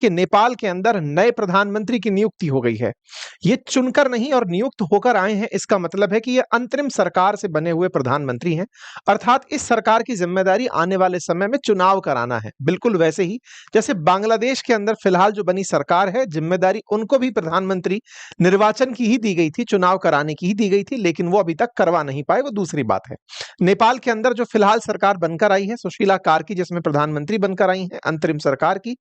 कि नेपाल के अंदर नए प्रधानमंत्री की नियुक्ति हो गई है। ये चुनकर नहीं और नियुक्त होकर आए हैं, इसका मतलब है कि ये अंतरिम सरकार से बने हुए प्रधानमंत्री हैं। अर्थात इस सरकार की जिम्मेदारी आने वाले समय में चुनाव कराना है। बिल्कुल वैसे ही जैसे बांग्लादेश के अंदर फिलहाल जो बनी सरकार है, जिम्मेदारी उनको भी प्रधानमंत्री निर्वाचन की ही दी गई थी, चुनाव कराने की ही दी गई थी, लेकिन वो अभी तक करवा नहीं पाए, वो दूसरी बात है। नेपाल के अंदर जो फिलहाल सरकार बनकर आई है, सुशीला कार्की जिसमें प्रधानमंत्री बनकर आई है अंतरिम सरकार की,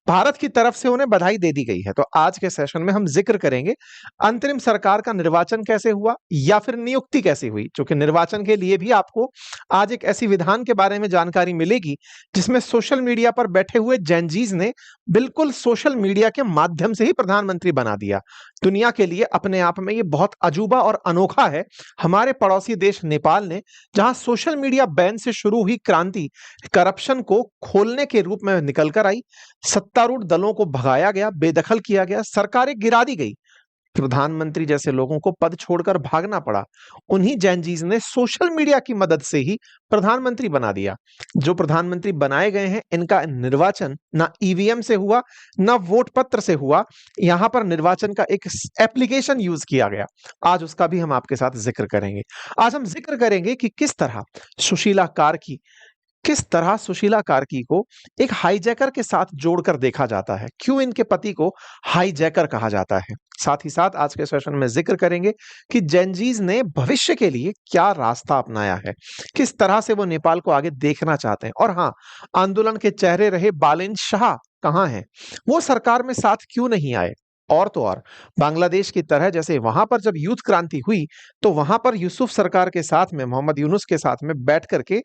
भारत की तरफ से उन्हें बधाई दे दी गई है। तो आज के सेशन में हम जिक्र करेंगे अंतरिम सरकार का निर्वाचन कैसे हुआ या फिर नियुक्ति कैसे हुई, क्योंकि निर्वाचन के लिए भी आपको आज एक ऐसी विधान के बारे में जानकारी मिलेगी जिसमें सोशल मीडिया पर बैठे हुए जेनजीज ने बिल्कुल सोशल मीडिया के माध्यम से ही प्रधानमंत्री बना दिया। दुनिया के लिए अपने आप में ये बहुत अजूबा और अनोखा है। हमारे पड़ोसी देश नेपाल ने, जहां सोशल मीडिया बैन से शुरू हुई क्रांति करप्शन को खोलने के रूप में निकल कर आई, सत्तारूढ़ दलों को भगाया गया, बेदखल किया गया, सरकारें गिरा दी गई, प्रधानमंत्री जैसे लोगों को पद छोड़कर भागना पड़ा, उन्हीं जैनजीज ने सोशल मीडिया की मदद से ही प्रधानमंत्री बना दिया। जो प्रधानमंत्री बनाए गए हैं, इनका निर्वाचन ना ईवीएम से हुआ ना वोट पत्र से हुआ, यहां पर निर्वाचन का एक एप्लीकेशन यूज किया गया। आज उसका भी हम आपके साथ जिक्र करेंगे। आज हम जिक्र करेंगे कि सुशीला कार्की किस तरह सुशीला कार्की को एक हाईजैकर के साथ जोड़कर देखा जाता है, क्यों इनके पति को हाईजैकर कहा जाता है। साथ ही साथ आज के सेशन में जिक्र करेंगे कि जेनजीज ने भविष्य के लिए क्या रास्ता अपनाया है, किस तरह से वो नेपाल को आगे देखना चाहते हैं। और हाँ, आंदोलन के चेहरे रहे बालेन शाह कहां हैं, वो सरकार में साथ क्यों नहीं आए। और तो और बांग्लादेश की तरह जैसे वहां पर जब यूथ क्रांति हुई तो वहां पर यूसुफ सरकार के साथ में, मोहम्मद यूनुस के साथ में बैठ करके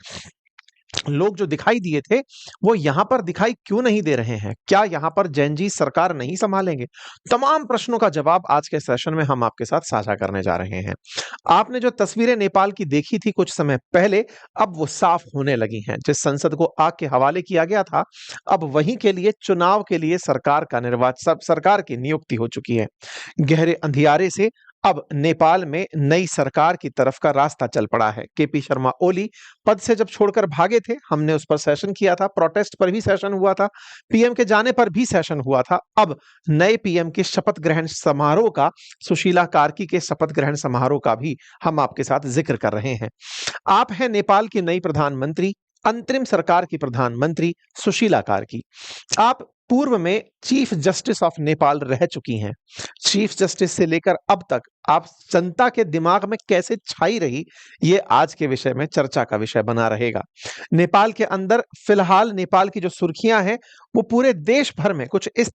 लोग जो दिखाई दिए थे, वो यहां पर दिखाई क्यों नहीं दे रहे हैं। क्या यहां पर जैनजी सरकार नहीं संभालेंगे? तमाम प्रश्नों का जवाब आज के सेशन में हम आपके साथ साझा करने जा रहे हैं। आपने जो तस्वीरें नेपाल की देखी थी कुछ समय पहले, अब वो साफ होने लगी हैं। जिस संसद को आग के हवाले किया गया था, अब वहीं के लिए चुनाव के लिए सरकार का निर्वाचन, सरकार की नियुक्ति हो चुकी है। गहरे अंधियारे से अब नेपाल में नई सरकार की तरफ का रास्ता चल पड़ा है। केपी शर्मा ओली पद से जब छोड़कर भागे थे, हमने उस पर सेशन किया था, प्रोटेस्ट पर भी सेशन हुआ था, पीएम के जाने पर भी सेशन हुआ था। अब नए पीएम के शपथ ग्रहण समारोह का, सुशीला कार्की के शपथ ग्रहण समारोह का भी हम आपके साथ जिक्र कर रहे हैं। आप हैं नेपाल की नई प्रधानमंत्री, अंतरिम सरकार की प्रधानमंत्री सुशीला कार्की। आप पूर्व में चीफ जस्टिस ऑफ नेपाल रह चुकी हैं। चीफ जस्टिस से लेकर अब तक आप जनता के दिमाग में कैसे छाई रही, ये आज के विषय में चर्चा का विषय बना रहेगा। नेपाल के अंदर फिलहाल नेपाल की जो सुर्खियां हैं, वो पूरे देश भर में कुछ इस